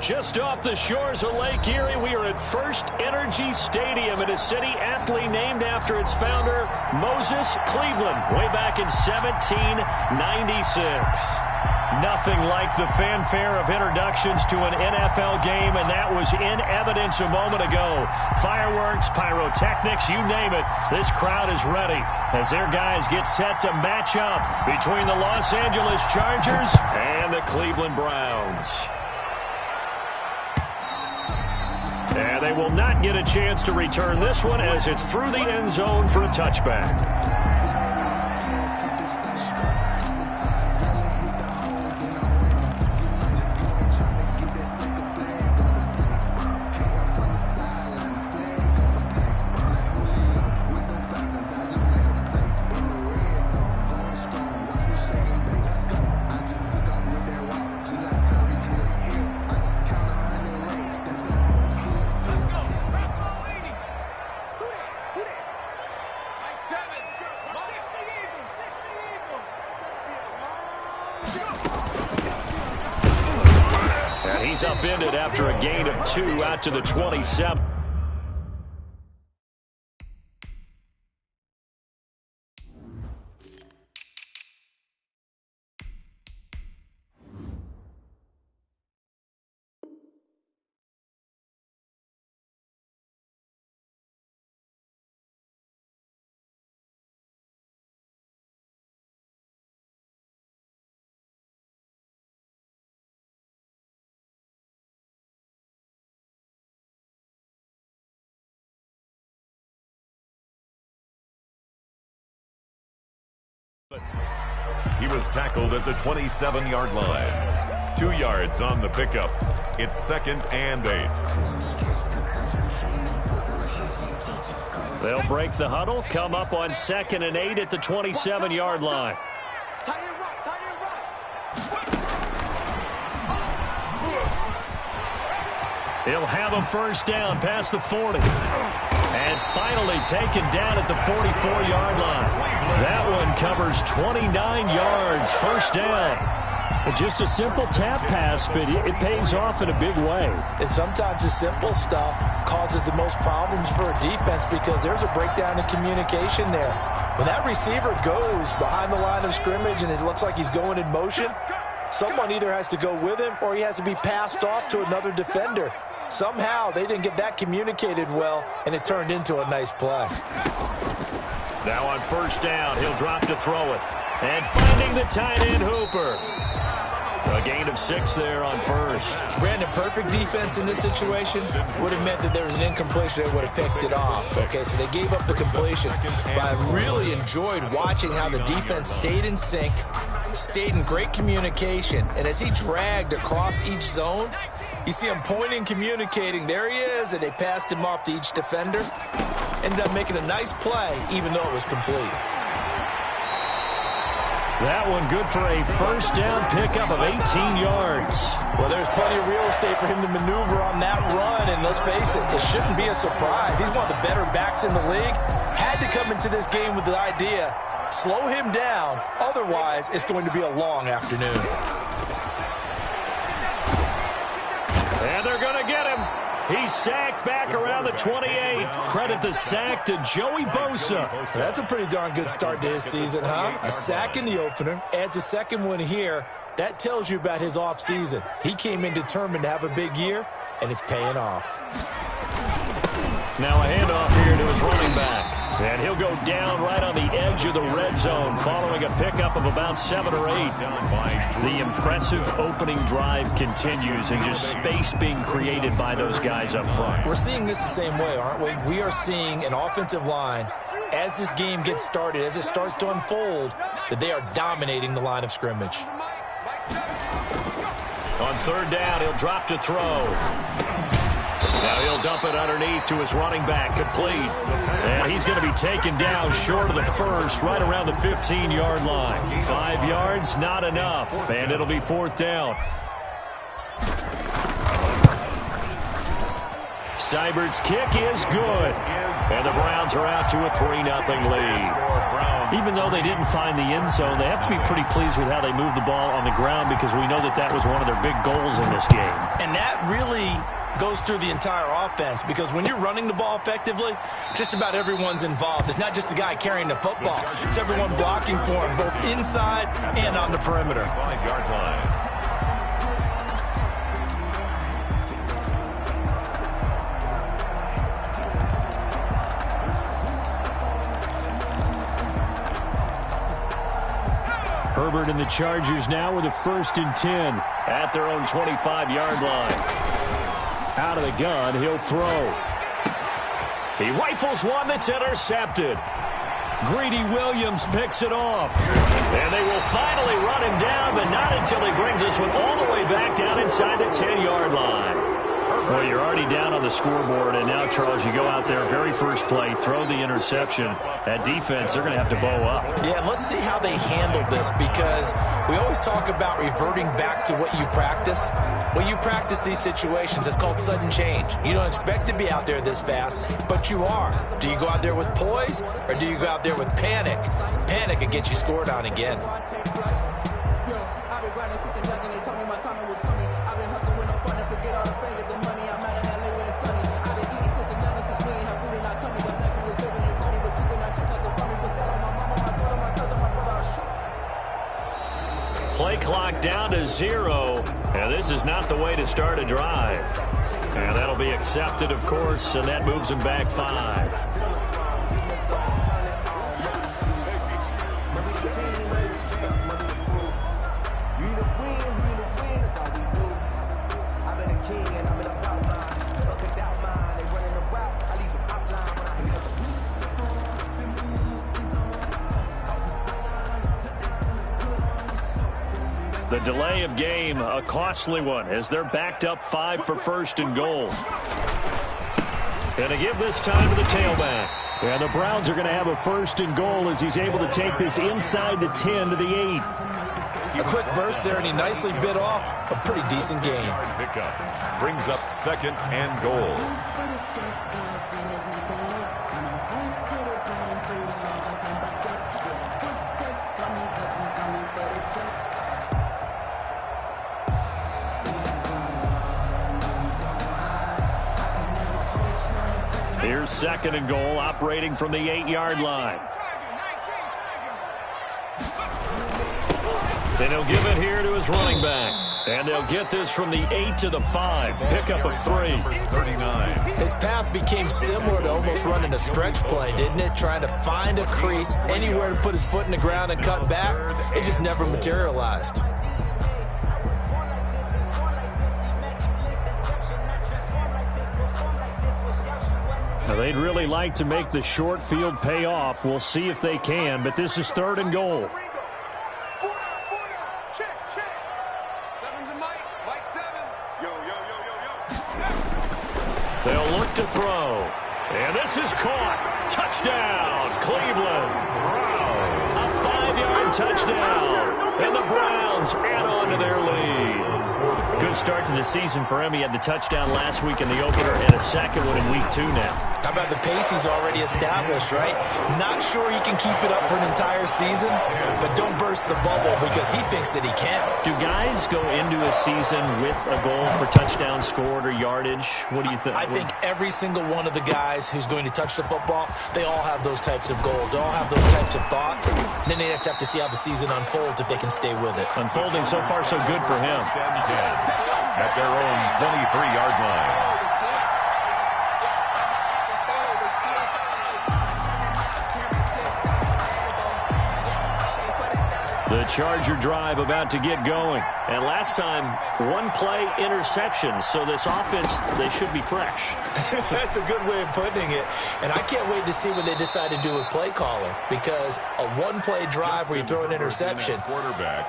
Just off the shores of Lake Erie, we are at First Energy Stadium in a city aptly named after its founder, Moses Cleveland, way back in 1796. Nothing like the fanfare of introductions to an NFL game, and that was in evidence a moment ago. Fireworks, pyrotechnics, you name it. This crowd is ready as their guys get set to match up between the Los Angeles Chargers and the Cleveland Browns. And they will not get a chance to return this one as it's through the end zone for a touchback. And he's upended after a gain of 2 out to the 27. He was tackled at the 27-yard line. 2 yards on the pickup. It's 2nd and 8. They'll break the huddle, come up on 2nd and 8 at the 27-yard line. He'll have a first down past the 40. And finally taken down at the 44-yard line. That one covers 29 yards, first down. Just a simple tap pass, but it pays off in a big way. And sometimes the simple stuff causes the most problems for a defense because there's a breakdown in communication there. When that receiver goes behind the line of scrimmage and it looks like he's going in motion, someone either has to go with him or he has to be passed off to another defender. Somehow they didn't get that communicated well, and it turned into a nice play. Now on first down, he'll drop to throw it. And finding the tight end Hooper. A gain of 6 there on first. Brandon, perfect defense in this situation would have meant that there was an incompletion that would have picked it off. Okay, so they gave up the completion. But I really enjoyed watching how the defense stayed in sync, stayed in great communication, and as he dragged across each zone, you see him pointing, communicating. There he is, and they passed him off to each defender. Ended up making a nice play, even though it was complete. That one good for a first down pickup of 18 yards. Well, there's plenty of real estate for him to maneuver on that run, and let's face it, it shouldn't be a surprise. He's one of the better backs in the league. Had to come into this game with the idea, slow him down, otherwise it's going to be a long afternoon. And they're going to get him. He's sacked back around the 28. Credit the sack to Joey Bosa. That's a pretty darn good start to his season, huh? A sack in the opener, adds a second one here. That tells you about his offseason. He came in determined to have a big year, and it's paying off. Now a handoff here to his running back. And he'll go down right on the edge of the red zone following a pickup of about 7 or 8. The impressive opening drive continues and just space being created by those guys up front. We're seeing this the same way, aren't we? We are seeing an offensive line, as this game gets started, as it starts to unfold, that they are dominating the line of scrimmage. On third down, he'll drop to throw. Now he'll dump it underneath to his running back, complete. And he's going to be taken down short of the first, right around the 15-yard line. 5 yards, not enough, and it'll be fourth down. Seibert's kick is good. And the Browns are out to a 3-0 lead. Even though they didn't find the end zone, they have to be pretty pleased with how they moved the ball on the ground because we know that that was one of their big goals in this game. And that really goes through the entire offense because when you're running the ball effectively, just about everyone's involved. It's not just the guy carrying the football. It's everyone blocking for him, both inside and on the perimeter. 5-yard line. Herbert and the Chargers now with a 1st and 10 at their own 25-yard line. Out of the gun, he'll throw. He rifles one that's intercepted. Greedy Williams picks it off. And they will finally run him down, but not until he brings this one all the way back down inside the 10-yard line. Well, you're already down on the scoreboard, and now, Charles, you go out there, very first play, throw the interception. That defense, they're going to have to bow up. Yeah, let's see how they handle this because we always talk about reverting back to what you practice. When you practice these situations, it's called sudden change. You don't expect to be out there this fast, but you are. Do you go out there with poise, or do you go out there with panic? Panic can get you scored on again. Play clock down to 0, and this is not the way to start a drive. And that'll be accepted, of course, and that moves him back 5. The delay of game, a costly one, as they're backed up 5 for 1st and goal. And to give this time to the tailback. And the Browns are going to have a 1st and goal as he's able to take this inside the 10 to the 8. A quick burst there, and he nicely bit off a pretty decent game. Pickup brings up 2nd and goal. Here's 2nd and goal, operating from the 8-yard line. Then he'll give it here to his running back. And they'll get this from the 8 to the 5. Pickup of 3. 39. His path became similar to almost running a stretch play, didn't it? Trying to find a crease, anywhere to put his foot in the ground and cut back. It just never materialized. Now, they'd really like to make the short field pay off. We'll see if they can, but this is 3rd and goal. They'll look to throw. And this is caught. Touchdown, Cleveland. A 5-yard touchdown. And the Browns add on to their lead. Good start to the season for him. He had the touchdown last week in the opener and a 2nd one in week 2 now. How about the pace he's already established, right? Not sure he can keep it up for an entire season, but don't burst the bubble because he thinks that he can. Do guys go into a season with a goal for touchdown scored or yardage? What do you think? I think every single one of the guys who's going to touch the football, they all have those types of goals. They all have those types of thoughts. Then they just have to see how the season unfolds if they can stay with it. Unfolding so far so good for him. At their own 23-yard line. The Charger drive about to get going. And last time, 1-play interception. So this offense, they should be fresh. That's a good way of putting it. And I can't wait to see what they decide to do with play calling. Because a 1-play drive where you throw an interception,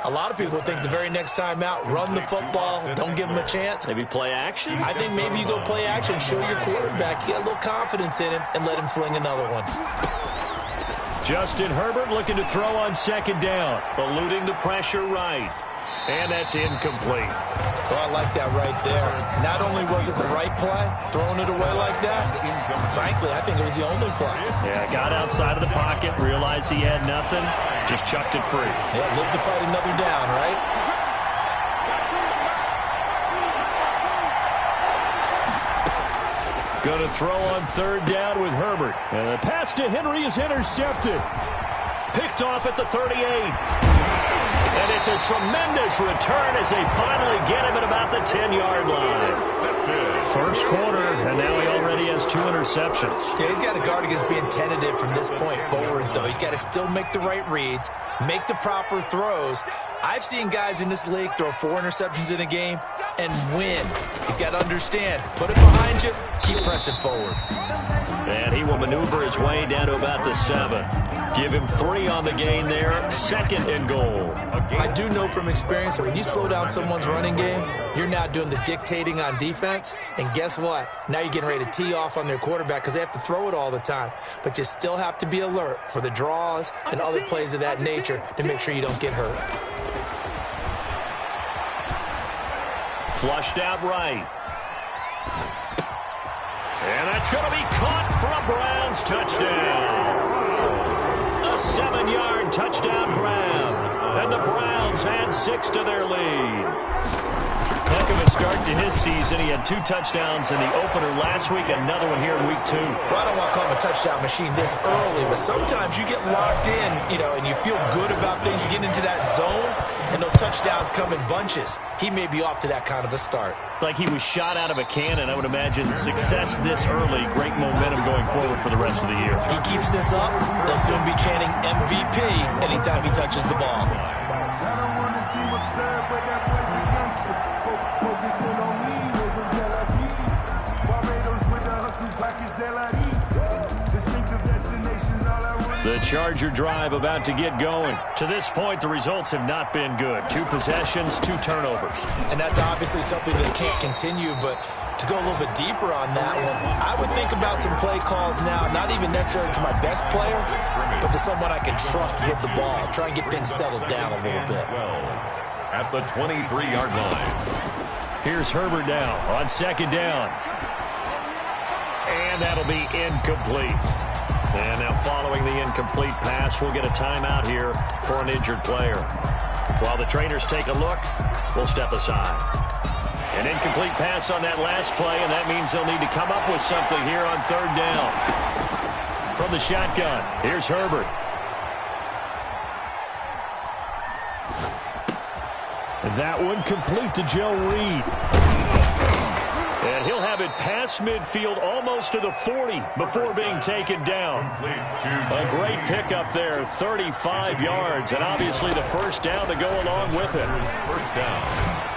a lot of people think the very next time out, run the football, don't give them a chance. Maybe play action? I think maybe you go play action, show your quarterback, get a little confidence in him, and let him fling another one. Justin Herbert looking to throw on 2nd down, eluding the pressure right. And that's incomplete. Well, I like that right there. Not only was it the right play, throwing it away like that, frankly, I think it was the only play. Yeah, got outside of the pocket, realized he had nothing, just chucked it free. Yeah, live to fight another down, right? Going to throw on third down with Herbert. And the pass to Henry is intercepted. Picked off at the 38. And it's a tremendous return as they finally get him at about the 10-yard line. First quarter, and now he already has 2 interceptions. Yeah, he's got to guard against being tentative from this point forward, though. He's got to still make the right reads, make the proper throws. I've seen guys in this league throw 4 interceptions in a game and win. He's got to understand, put it behind you, keep pressing forward. And he will maneuver his way down to about the 7. Give him 3 on the gain there, 2nd and goal. I do know from experience that when you slow down someone's running game, you're now doing the dictating on defense. And guess what? Now you're getting ready to tee off on their quarterback because they have to throw it all the time. But you still have to be alert for the draws and other plays of that nature to make sure you don't get hurt. Flushed out right. And that's going to be caught for a Browns touchdown. A 7-yard touchdown grab. And the Browns add 6 to their lead. Heck of a start to his season. He had 2 touchdowns in the opener last week, another one here in week 2. Well, I don't want to call him a touchdown machine this early, but sometimes you get locked in, and you feel good about things. You get into that zone, and those touchdowns come in bunches. He may be off to that kind of a start. It's like he was shot out of a cannon. I would imagine success this early, great momentum going forward for the rest of the year. He keeps this up, they'll soon be chanting MVP anytime he touches the ball. The Charger drive about to get going. To this point, the results have not been good. 2 possessions, 2 turnovers. And that's obviously something that can't continue, but to go a little bit deeper on that one, I would think about some play calls now, not even necessarily to my best player, but to someone I can trust with the ball. Try and get things settled down a little bit. At the 23-yard line. Here's Herbert now on 2nd down. And that'll be incomplete. And now following the incomplete pass, we'll get a timeout here for an injured player. While the trainers take a look, we'll step aside. An incomplete pass on that last play, and that means they'll need to come up with something here on 3rd down. From the shotgun, here's Herbert. And that one complete to Joe Reed. And he'll have it past midfield almost to the 40 before being taken down. A great pickup there, 35 yards, and obviously the first down to go along with it. First down.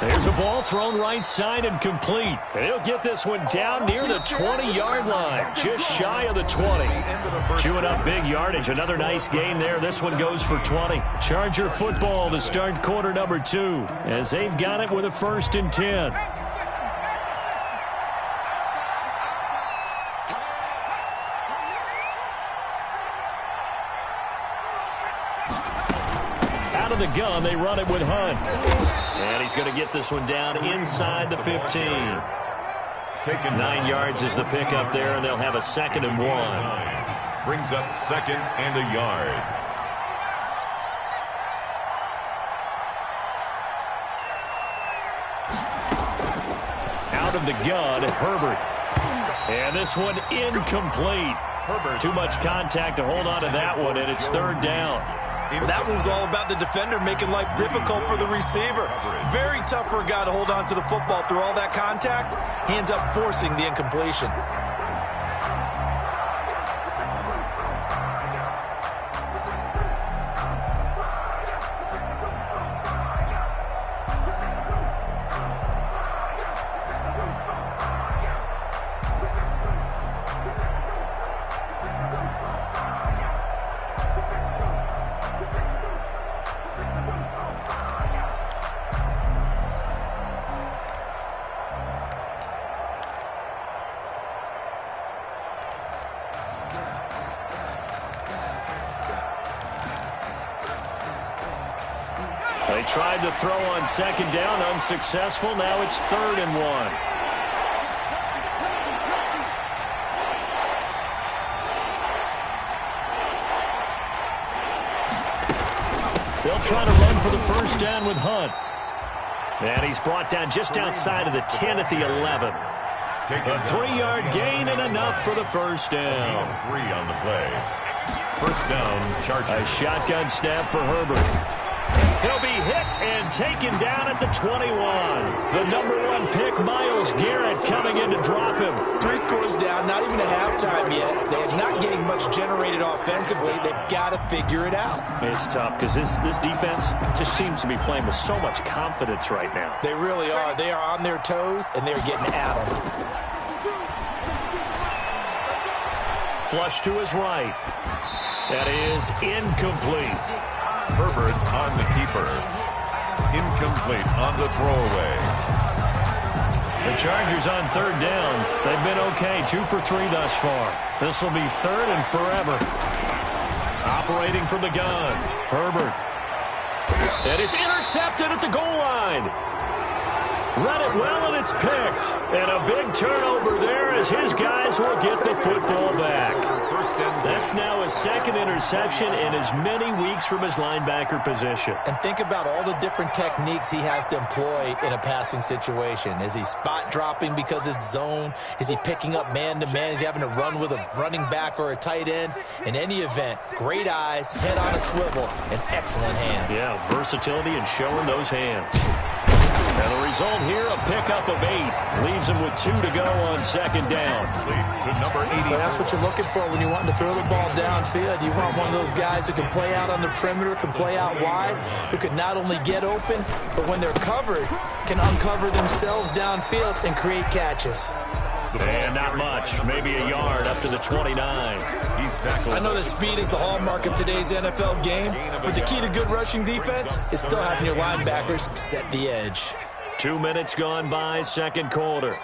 There's a ball thrown right side and complete. And he'll get this one down near the 20-yard line, just shy of the 20. Chewing up big yardage. Another nice gain there. This one goes for 20. Charger football to start quarter number 2 as they've got it with a 1st and 10. Out of the gun, they run it with Hunt. And he's going to get this one down inside the 15. 9 yards is the pickup there, and they'll have a 2nd and 1. Brings up 2nd and a yard. Out of the gun, Herbert. And this one incomplete. Too much contact to hold on to that one, and it's 3rd down. Well, that one was all about the defender making life difficult for the receiver. Very tough for a guy to hold on to the football through all that contact. He ends up forcing the incompletion. They tried to throw on second down, unsuccessful. Now it's 3rd and 1. They'll try to run for the first down with Hunt. And he's brought down just outside of the 10 at the 11. A 3-yard gain and enough for the first down. 3 on the play. First down, Chargers. A shotgun snap for Herbert. He'll be hit and taken down at the 21. The number 1 pick, Myles Garrett, coming in to drop him. 3 scores down, not even a halftime yet. They're not getting much generated offensively. They've got to figure it out. It's tough because this defense just seems to be playing with so much confidence right now. They really are. They are on their toes, and they're getting at them. Flush to his right. That is incomplete. Herbert on the keeper. Incomplete on the throwaway. The Chargers on 3rd down. They've been okay, 2 for 3 thus far. This will be 3rd and forever. Operating from the gun, Herbert. And it's intercepted at the goal line. Read it well, and it's picked. And a big turnover there as his guys will get the football back. That's now his 2nd interception in as many weeks from his linebacker position. And think about all the different techniques he has to employ in a passing situation. Is he spot dropping because it's zone? Is he picking up man-to-man? Is he having to run with a running back or a tight end? In any event, great eyes, head on a swivel, and excellent hands. Yeah, versatility and showing those hands. And the result here, a pickup of 8. Leaves him with 2 to go on 2nd down. To number 80. But that's what you're looking for when you want to throw the ball downfield. You want one of those guys who can play out on the perimeter, can play out wide, who can not only get open, but when they're covered, can uncover themselves downfield and create catches. And not much, maybe a yard up to the 29. I know that speed is the hallmark of today's NFL game, but the key to good rushing defense is still having your linebackers set the edge. 2 minutes gone by, 2nd quarter.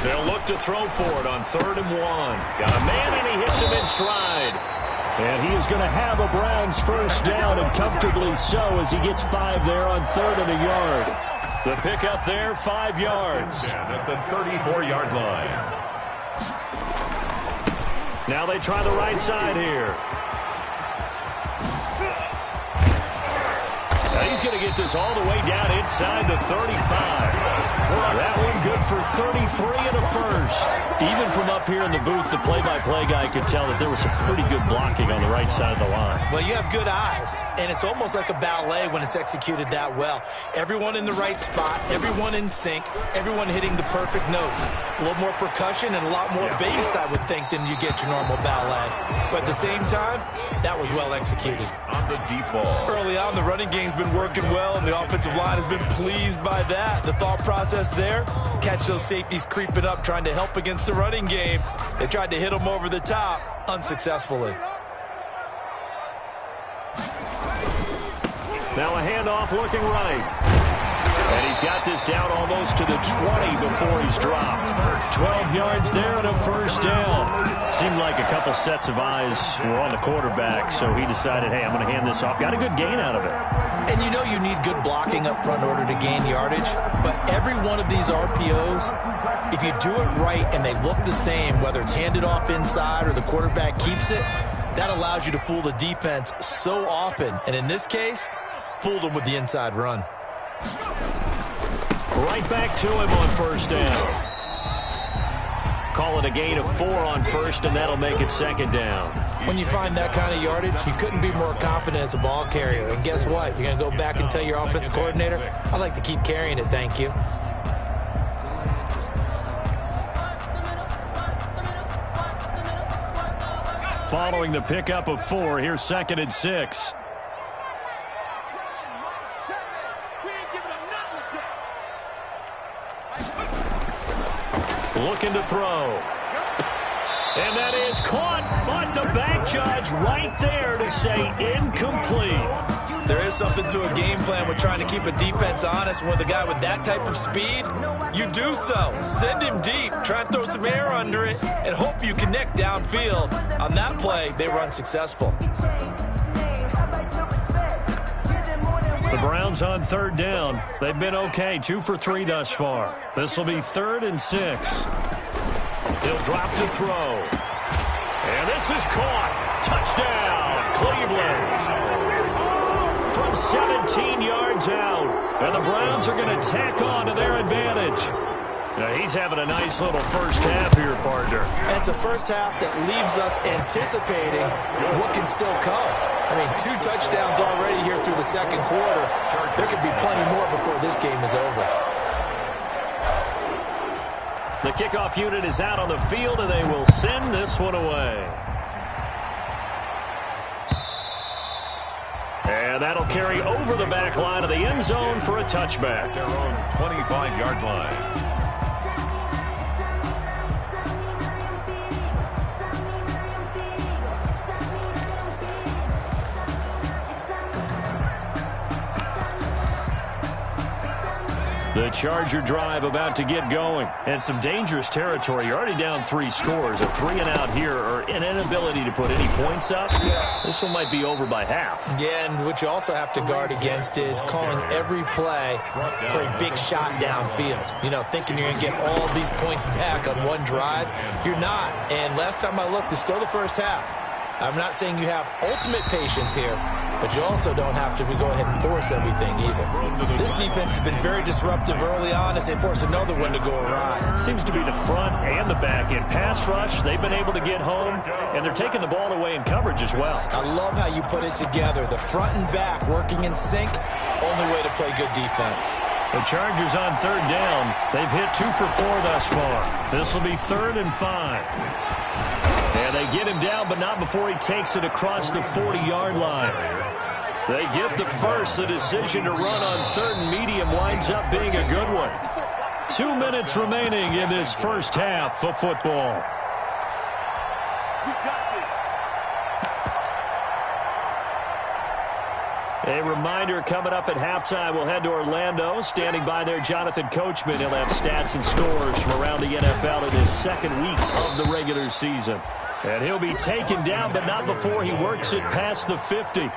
They'll look to throw for it on 3rd and 1. Got a man, and he hits him in stride. And he is going to have a Browns first down, and comfortably so, as he gets 5 there on 3rd and a yard. The pickup there, 5 yards. At the 34-yard line. Now they try the right side here. Now he's going to get this all the way down inside the 35. That one good for 33 and a first. Even from up here in the booth, the play-by-play guy could tell that there was some pretty good blocking on the right side of the line. Well, you have good eyes, and it's almost like a ballet when it's executed that well. Everyone in the right spot, everyone in sync, everyone hitting the perfect notes. A little more percussion and a lot more bass, I would think, than you get your normal ballet. But at the same time, that was well executed. On the deep ball. Early on, the running game's been working well, and the offensive line has been pleased by that. The thought process there, catch those safeties creeping up, trying to help against the running game. They tried to hit them over the top, unsuccessfully. Now a handoff looking right. And he's got this down almost to the 20 before he's dropped. 12 yards there and a first down. Seemed like a couple sets of eyes were on the quarterback, so he decided, hey, I'm going to hand this off. Got a good gain out of it. And you know you need good blocking up front in order to gain yardage, but every one of these RPOs, if you do it right and they look the same, whether it's handed off inside or the quarterback keeps it, that allows you to fool the defense so often. And in this case, fooled them with the inside run. Right back to him on first down. Call it a gain of 4 on first, and that'll make it 2nd down. When you find that kind of yardage, you couldn't be more confident as a ball carrier. And guess what? You're going to go back and tell your offensive coordinator, I'd like to keep carrying it, thank you. Following the pickup of 4, here's 2nd and 6. Looking to throw. And that is caught, but the back judge right there to say incomplete. There is something to a game plan with trying to keep a defense honest. With a guy with that type of speed, you do so. Send him deep, try and throw some air under it, and hope you connect downfield. On that play, they were unsuccessful. The Browns on third down. They've been okay, 2 for 3 thus far. This will be 3rd and 6. He'll drop to throw. And this is caught. Touchdown, Cleveland. From 17 yards out. And the Browns are going to tack on to their advantage. Now, he's having a nice little first half here, partner. And it's a first half that leaves us anticipating what can still come. I mean, 2 touchdowns already here through the second quarter. There could be plenty more before this game is over. The kickoff unit is out on the field, and they will send this one away. And that'll carry over the back line of the end zone for a touchback. Their own 25-yard line. The Charger drive about to get going. And some dangerous territory. You're already down 3 scores. A 3-and-out here, or an inability to put any points up. This one might be over by half. Yeah, and what you also have to guard against is calling every play for a big shot downfield. You know, thinking you're going to get all these points back on one drive. You're not. And last time I looked, it's still the first half. I'm not saying you have ultimate patience here, but you also don't have to go ahead and force everything either. This defense has been very disruptive early on as they force another one to go awry. Seems to be the front and the back. In pass rush, they've been able to get home, and they're taking the ball away in coverage as well. I love how you put it together. The front and back working in sync, only way to play good defense. The Chargers on third down. They've hit 2 for 4 thus far. This will be 3rd and 5. And they get him down, but not before he takes it across the 40-yard line. They get the first. The decision to run on 3rd and medium winds up being a good one. 2 minutes remaining in this first half of football. A reminder, coming up at halftime, we'll head to Orlando. Standing by there, Jonathan Coachman. He'll have stats and scores from around the NFL in his second week of the regular season. And he'll be taken down, but not before he works it past the 50.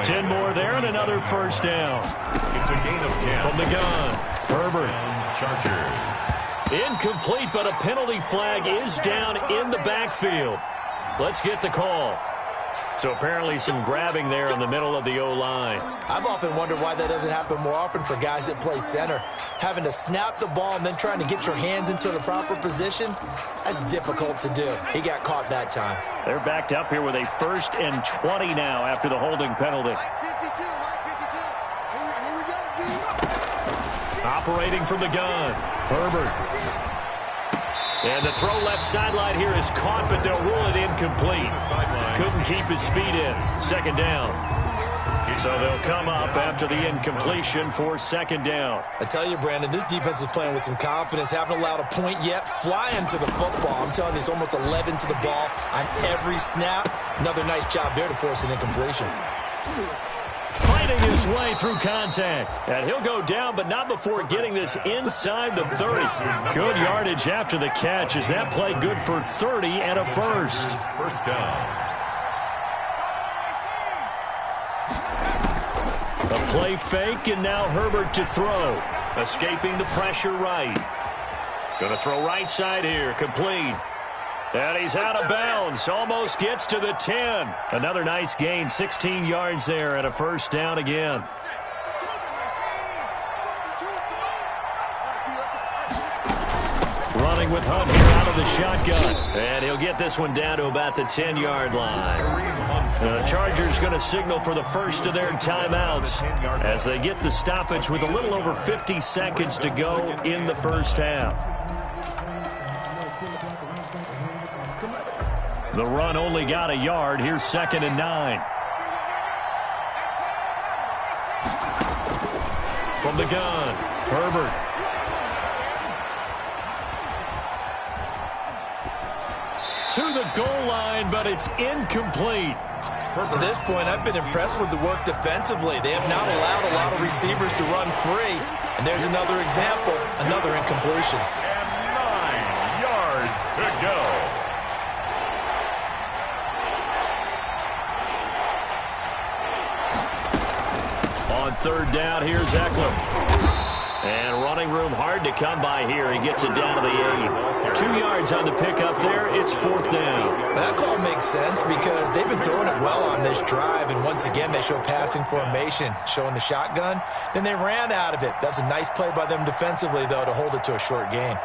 10 more there and another first down. It's a gain of 10. From the gun, Herbert. Chargers. Incomplete, but a penalty flag is down in the backfield. Let's get the call. So apparently some grabbing there in the middle of the O-line. I've often wondered why that doesn't happen more often for guys that play center. Having to snap the ball and then trying to get your hands into the proper position, that's difficult to do. He got caught that time. They're backed up here with a 1st and 20 now after the holding penalty. Operating from the gun, Herbert. And the throw left sideline here is caught, but they'll rule it incomplete. Couldn't keep his feet in. 2nd down. So they'll come up after the incompletion for 2nd down. I tell you, Brandon, this defense is playing with some confidence. Haven't allowed a point yet. Flying to the football. I'm telling you, it's almost 11 to the ball on every snap. Another nice job there to force an incompletion. Fighting his way through contact. And he'll go down, but not before getting this inside the 30. Good yardage after the catch. Is that play good for 30 and a first? First down. A play fake, and now Herbert to throw. Escaping the pressure right. Going to throw right side here. Complete. And he's out of bounds. Almost gets to the 10. Another nice gain. 16 yards there and a first down again. Running with Hunt here out of the shotgun. And he'll get this one down to about the 10-yard line. The Chargers going to signal for the first of their timeouts as they get the stoppage with a little over 50 seconds to go in the first half. The run only got a yard. Here's 2nd and 9. From the gun, Herbert. to the goal line, but it's incomplete. To this point, I've been impressed with the work defensively. They have not allowed a lot of receivers to run free. And there's another example, another incompletion. And 9 yards to go. On third down, here's Eckler. And running room hard to come by here. He gets it down to the 8. 2 yards on the pickup there. It's fourth down. That call makes sense because they've been throwing it well on this drive. And once again, they show passing formation, showing the shotgun. Then they ran out of it. That's a nice play by them defensively, though, to hold it to a short gain.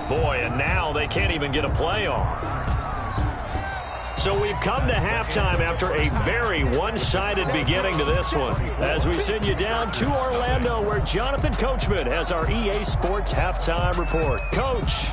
Boy, and now they can't even get a playoff. So we've come to halftime after a very one-sided beginning to this one. As we send you down to Orlando, where Jonathan Coachman has our EA Sports Halftime Report. Coach.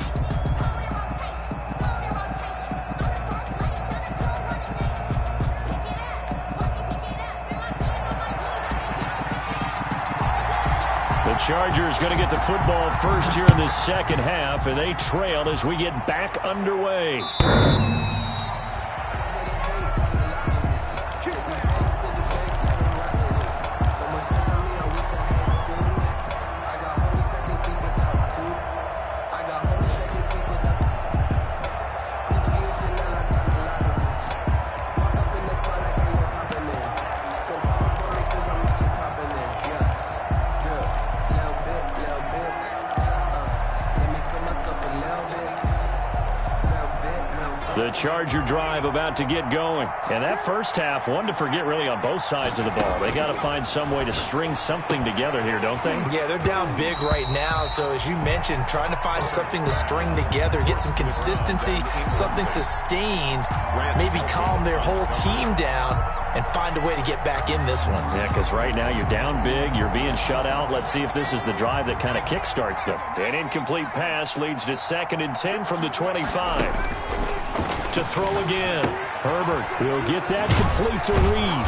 The Chargers going to get the football first here in this second half, and they trail as we get back underway. The Charger drive about to get going. And that first half, one to forget really on both sides of the ball. They got to find some way to string something together here, don't they? Yeah, they're down big right now. So as you mentioned, trying to find something to string together, get some consistency, something sustained, maybe calm their whole team down and find a way to get back in this one. Yeah, because right now you're down big, you're being shut out. Let's see if this is the drive that kind of kickstarts them. An incomplete pass leads to 2nd and 10 from the 25. To throw again. Herbert will get that complete to Reed.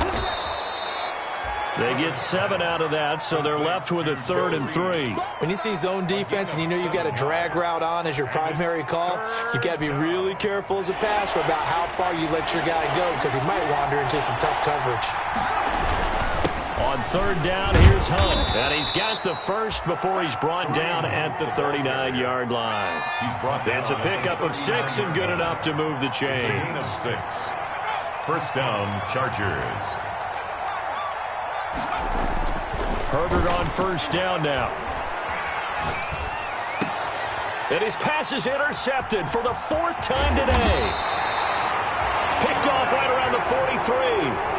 They get 7 out of that, so they're left with a 3rd and 3. When you see zone defense and you know you've got a drag route on as your primary call, you've got to be really careful as a passer about how far you let your guy go because he might wander into some tough coverage. On 3rd down, here's Hunt. And he's got the first before he's brought down at the 39-yard line. That's a pickup of 6 and good enough to move the chains. Gain of 6. First down, Chargers. Herbert on first down now. And his pass is intercepted for the 4th time today. Picked off right around the 43.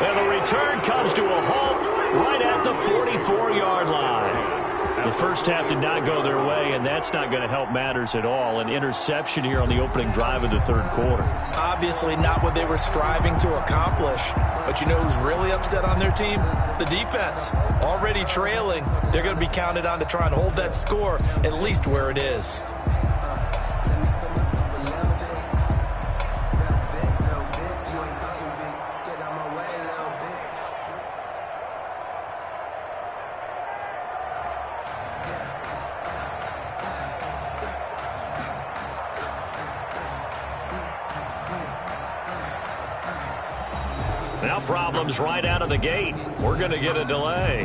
And the return comes to a halt right at the 44-yard line. The first half did not go their way, and that's not going to help matters at all. An interception here on the opening drive of the 3rd quarter. Obviously not what they were striving to accomplish. But you know who's really upset on their team? The defense. Already trailing. They're going to be counted on to try and hold that score at least where it is. Now problems right out of the gate. We're going to get a delay.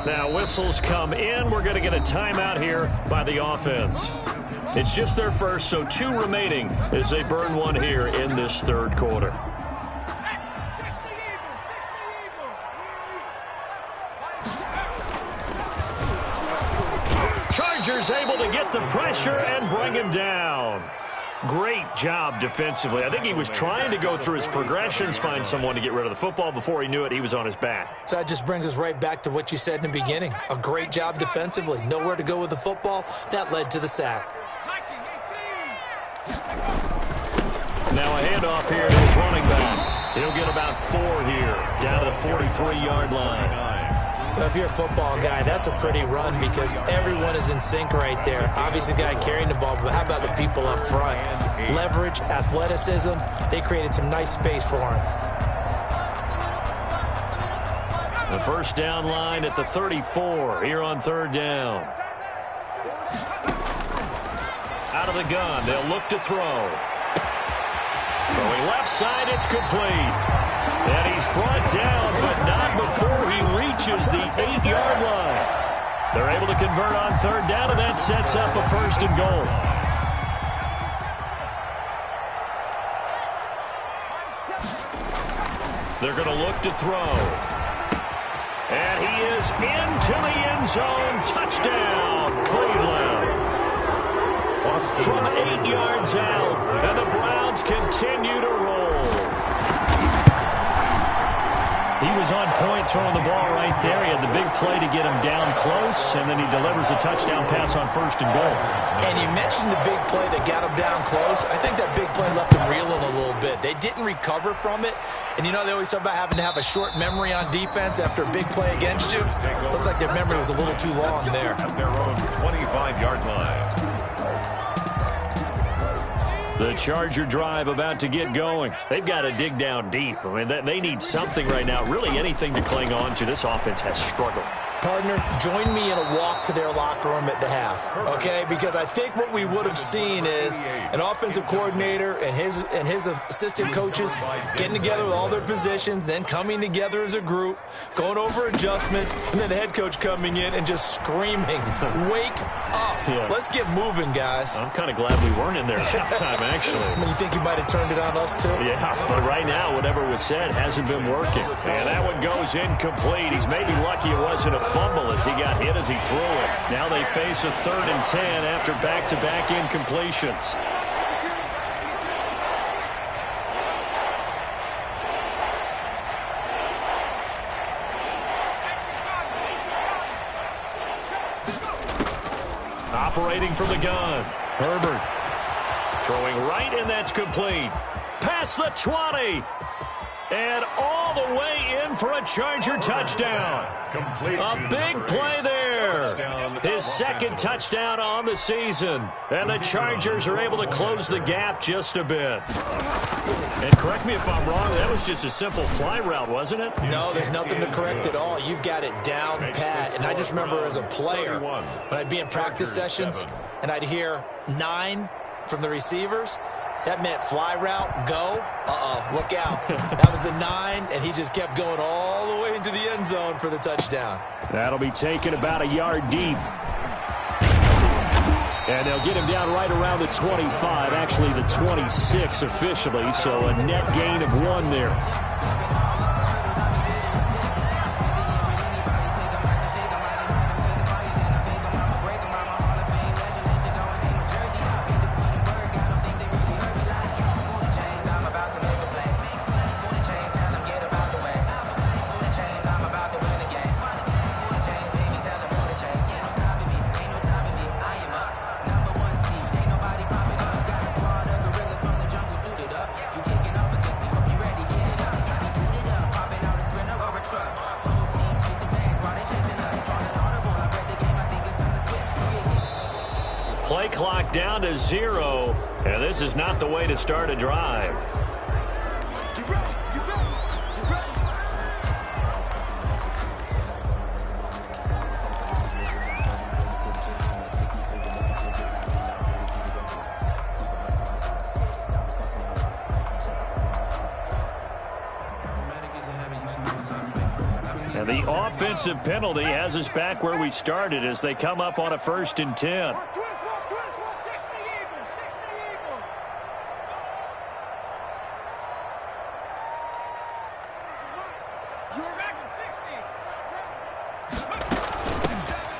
Now whistles come in. We're going to get a timeout here by the offense. It's just their first, so 2 remaining as they burn one here in this 3rd quarter. Chargers able to get the pressure and bring him down. Great job defensively. I think he was trying to go through his progressions, find someone to get rid of the football. Before he knew it, he was on his back. So that just brings us right back to what you said in the beginning. A great job defensively. Nowhere to go with the football. That led to the sack. Now a handoff here to his running back. He'll get about 4 here, down to the 43-yard line. Well, if you're a football guy, that's a pretty run because everyone is in sync right there. Obviously, the guy carrying the ball, but how about the people up front? Leverage, athleticism, they created some nice space for him. The first down line at the 34 here on 3rd down. Out of the gun, they'll look to throw. Throwing left side, it's complete. And he's brought down, but not before he reaches the 8-yard line. They're able to convert on 3rd down, and that sets up a 1st and goal. They're going to look to throw. And he is into the end zone. Touchdown, Cleveland. From 8 yards out, and the Browns continue to roll. He was on point throwing the ball right there. He had the big play to get him down close, and then he delivers a touchdown pass on 1st and goal. And you mentioned the big play that got him down close. I think that big play left him reeling a little bit. They didn't recover from it. And you know they always talk about having to have a short memory on defense after a big play against you. Looks like their memory was a little too long there. At their own 25-yard line. The Charger drive about to get going. They've got to dig down deep. I mean, they need something right now, really anything to cling on to. This offense has struggled. Partner, join me in a walk to their locker room at the half, okay? Because I think what we would have seen is an offensive coordinator and his assistant coaches getting together with all their positions, then coming together as a group, going over adjustments, and then the head coach coming in and just screaming, "Wake up. Yeah. Let's get moving, guys." I'm kind of glad we weren't in there at halftime, actually. I mean, you think you might have turned it on us, too? Yeah, but right now, whatever was said hasn't been working. And that one goes incomplete. He's maybe lucky it wasn't a fumble as he got hit as he threw it. Now they face a 3rd and 10 after back-to-back incompletions. Operating from the gun, Herbert. Throwing right, and that's complete. Past the 20. And all the way in for a Charger touchdown. A big play there. His 2nd touchdown on the season. And the Chargers are able to close the gap just a bit. And correct me if I'm wrong, that was just a simple fly route, wasn't it? No, there's nothing to correct at all. You've got it down pat. And I just remember as a player, when I'd be in practice sessions, and I'd hear 9 from the receivers, that meant fly route, go, look out. That was the 9, and he just kept going all the way into the end zone for the touchdown. That'll be taken about a yard deep. And they'll get him down right around the 25, actually the 26 officially, so a net gain of 1 there. Play clock down to 0, and this is not the way to start a drive. And the offensive penalty has us back where we started as they come up on a 1st and 10.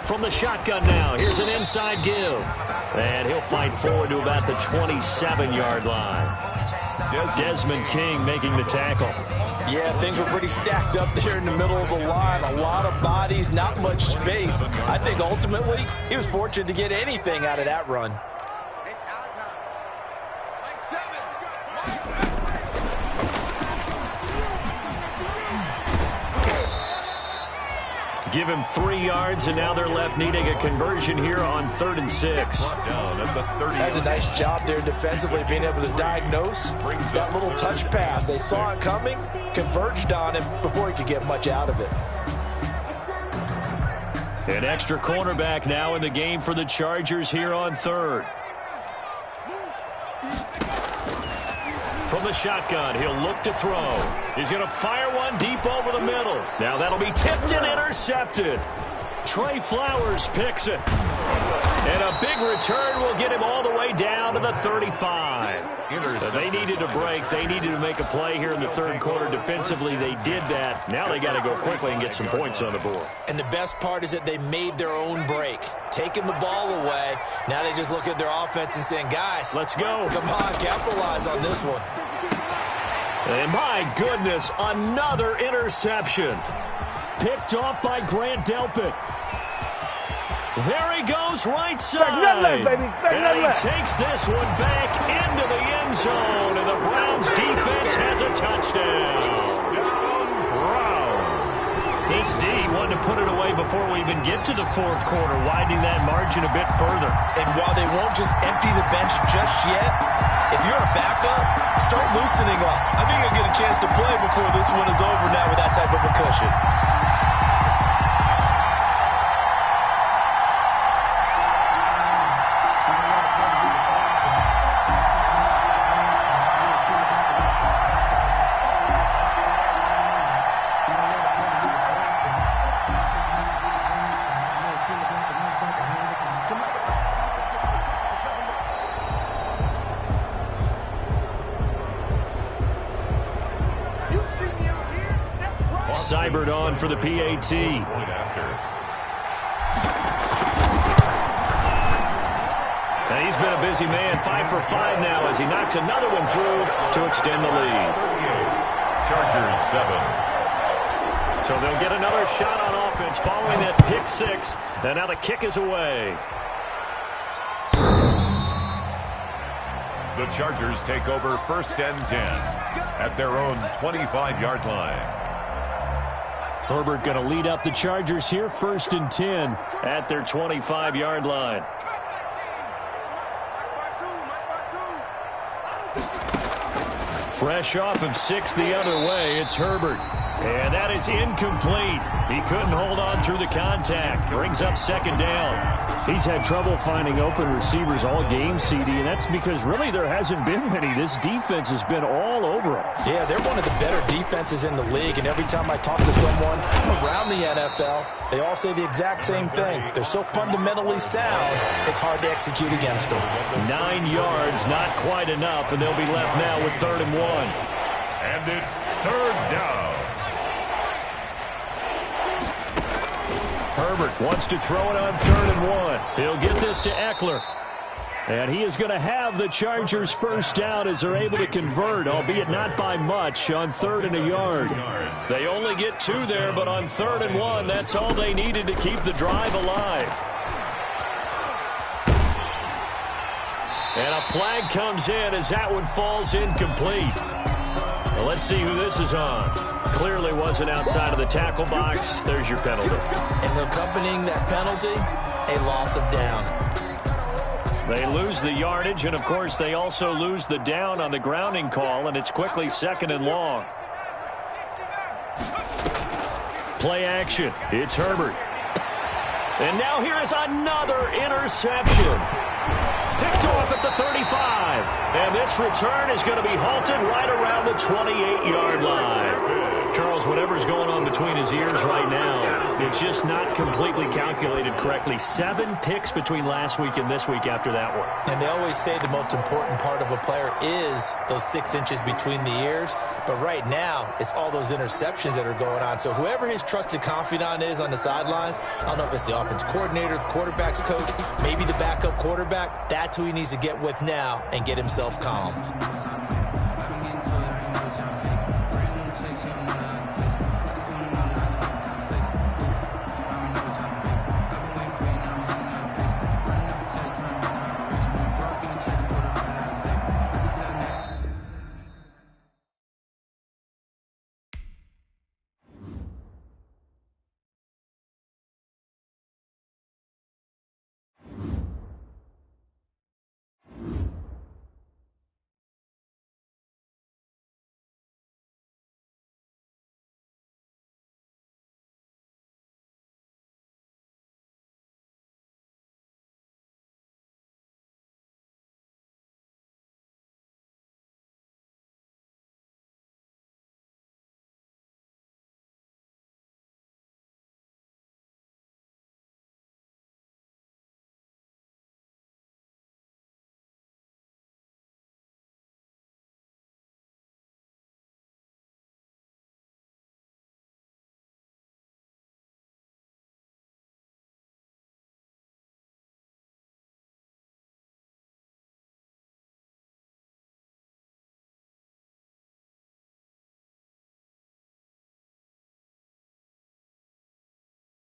From From the shotgun now, here's an inside give. And he'll fight forward to about the 27-yard line. Desmond King making the tackle. Yeah, things were pretty stacked up there in the middle of the line. A lot of bodies, not much space. I think ultimately he was fortunate to get anything out of that run. Give him 3 yards, and now they're left needing a conversion here on 3rd and 6. That's a nice job there defensively, being able to diagnose that little touch pass. They saw it coming, converged on him before he could get much out of it. An extra cornerback now in the game for the Chargers here on 3rd. From the shotgun, he'll look to throw. He's going to fire one deep over the middle. Now that'll be tipped and intercepted. Trey Flowers picks it. And a big return will get him all the way down to the 35. They needed a break. They needed to make a play here in the 3rd quarter. Defensively, they did that. Now they got to go quickly and get some points on the board. And the best part is that they made their own break, taking the ball away. Now they just look at their offense and saying, guys, let's go. Come on, capitalize on this one. And my goodness, another interception. Picked off by Grant Delpit. There he goes, right side. Less, baby. And he takes this one back into the end zone, and the Browns defense has a touchdown. This D wanted to put it away before we even get to the 4th quarter, widening that margin a bit further. And while they won't just empty the bench just yet, if you're a backup, start loosening up. I think you'll get a chance to play before this one is over now with that type of a cushion. Cybert on for the PAT. And he's been a busy man, 5 for 5 now as he knocks another one through to extend the lead. Chargers 7. So they'll get another shot on offense following that pick 6. And now the kick is away. The Chargers take over 1st and 10 at their own 25-yard line. Herbert going to lead up the Chargers here, 1st and 10 at their 25-yard line. Fresh off of 6 the other way, it's Herbert. And that is incomplete. He couldn't hold on through the contact. Brings up 2nd down. He's had trouble finding open receivers all game, CD, and that's because really there hasn't been many. This defense has been all over him. Yeah, they're one of the better defenses in the league, and every time I talk to someone around the NFL, they all say the exact same thing. They're so fundamentally sound, it's hard to execute against them. 9 yards, not quite enough, and they'll be left now with 3rd and 1. And it's 3rd down. Herbert wants to throw it on 3rd and 1. He'll get this to Eckler. And he is going to have the Chargers 1st down as they're able to convert, albeit not by much, on 3rd and a yard. They only get 2 there, but on 3rd and 1, that's all they needed to keep the drive alive. And a flag comes in as that one falls incomplete. Well, let's see who this is on. Clearly wasn't outside of the tackle box. There's your penalty. And accompanying that penalty, a loss of down. They lose the yardage, and, of course, they also lose the down on the grounding call, and it's quickly 2nd and long. Play action. It's Herbert. And now here is another interception. Picked off at the 35. And this return is going to be halted right around the 28-yard line. Charles, whatever's going on between his ears right now, it's just not completely calculated correctly. 7 picks between last week and this week after that one. And they always say the most important part of a player is those 6 inches between the ears. But right now, it's all those interceptions that are going on. So whoever his trusted confidant is on the sidelines, I don't know if it's the offense coordinator, the quarterback's coach, maybe the backup quarterback, that's who he needs to get with now and get himself calm.